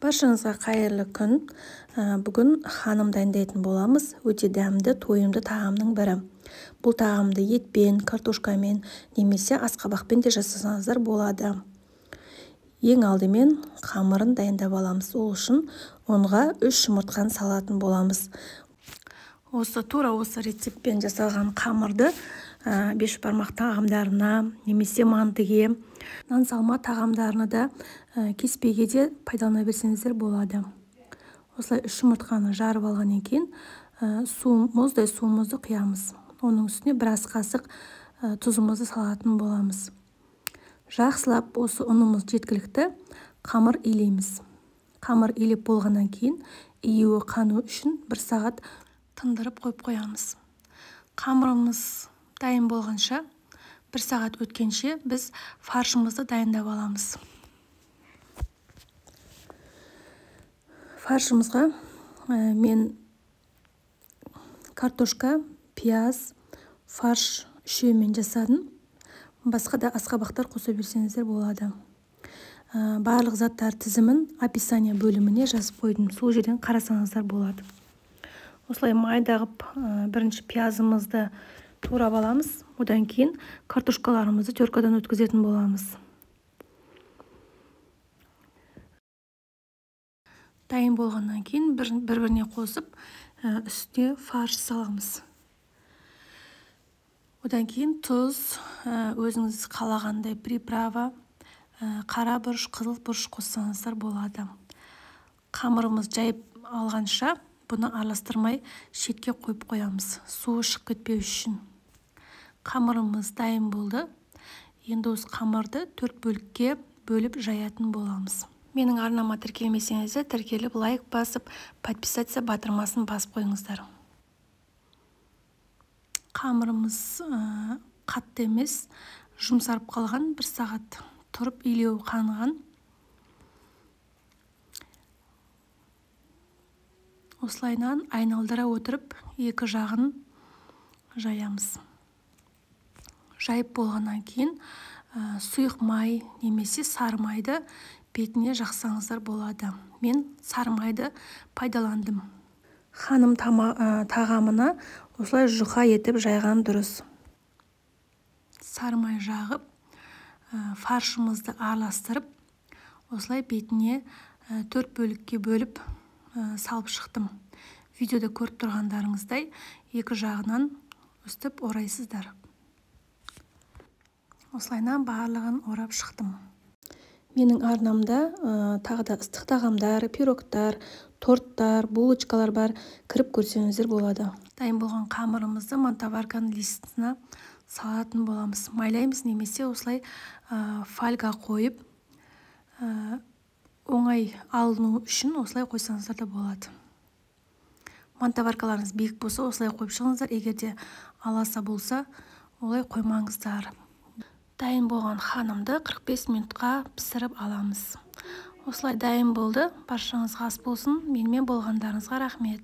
Баршаңызға қайырлы күн. Бүгін ханым дайындайтын боламыз. Өте дәмді, тойымды тағамның бірі. Бұл тағамды етпен, картошкамен немесе асқабақпен де жасасаңыздар болады. Ең алдымен қамырын дайындап аламыз. Ол үшін онға 3 жұмыртқаны салатын боламыз. Тура осы рецептпен жасалған қамырды беш бармақ тағамдарына немесе мантыге, нан салма тағамдарына да кеспеге де пайдалана берсеңіздер болады. Осылай 3 жұмыртқаны жарып алғаннан кейін мұздай суымызды құямыз. Оның үстіне біраз қасық тұзымызды салатын боламыз. Жақсылап осы ұнымыз жеткілікті қамыр илейміз. Қамыр илеп болғаннан кейін июі қану үшін 1 сағат тындырып қойып қоямыз. Қамырымыз дайын болғанша 1 сағат өткенше біз фаршымызды дайындап аламыз. Фаршымызға мен картошка, пияз, фарш үшеуімен жасадым. Басқа да асқабақтар қоса берсеңіздер болады. Барлық заттар тізімін описание бөліміне жазып қойдым. Сол жерден қарасаңыздар болады. Осылай майда қып бірінші пиязымызды турап аламыз. Одан кейін картошкаларымызды теркадан өткізетін боламыз. Дайын болғаннан кейін бір-біріне қосып үстіне фарш саламыз. Одан кейін тұз, өзіңіз қалағандай приправа, қара бұрыш, қызыл бұрыш қоссаңыздар болады. Қамырымыз жайып алғанша бұны араластырмай шетке қойып қоямыз, суы шығып кетпеу үшін. Қамырымыз дайын болды. Енді осы қамырды 4 бөлікке бөліп жаятын боламыз. Менің арнама тіркелмесеңіздер, тіркеліп лайк басып, подписаться батырмасын басып қойыңыздар. Қамырымыз қатты емес, жұмсарып қалған, 1 сағат тұрып илеуі қанған. Осылайынан айналдыра отырып, екі жағын жаямыз. Жайып болғаннан кейін сұйық май немесе сары майды бетіне жақсаңыздар болады. Мен сары майды пайдаландым. Ханым тағамына осылай жұқа етіп жайған дұрыс. Сары май жағып, фаршымызды араластырып, осылай бетіне 4 бөлікке бөліп салып шықтым. Видеода көріп тұрғандарыңыздай екі жағынан өстіп орайсыздар. Осылайынан барлығын орап шықтым. Менің арнамда тағы да ыстық тағамдар, пирогтар, торттар, булочкалар бар. Кіріп көрсеңіздер болады. Дайын болған қамырымызды мантоварканың листіне салатын боламыз. Майлаймыз немесе осылай фольга қойып, оңай алыну үшін осылай қойсаңыздар да болады. Мантоваркаларыңыз биік болса, осылай қойып шығыңыздар. Егерде аласа болса, олай қоймаңыздар. Дайын болған ханымды 45 минутқа пісіріп аламыз. Осылай дайын болды. Баршаңызға ас болсын. Менімен болғандарыңызға рахмет.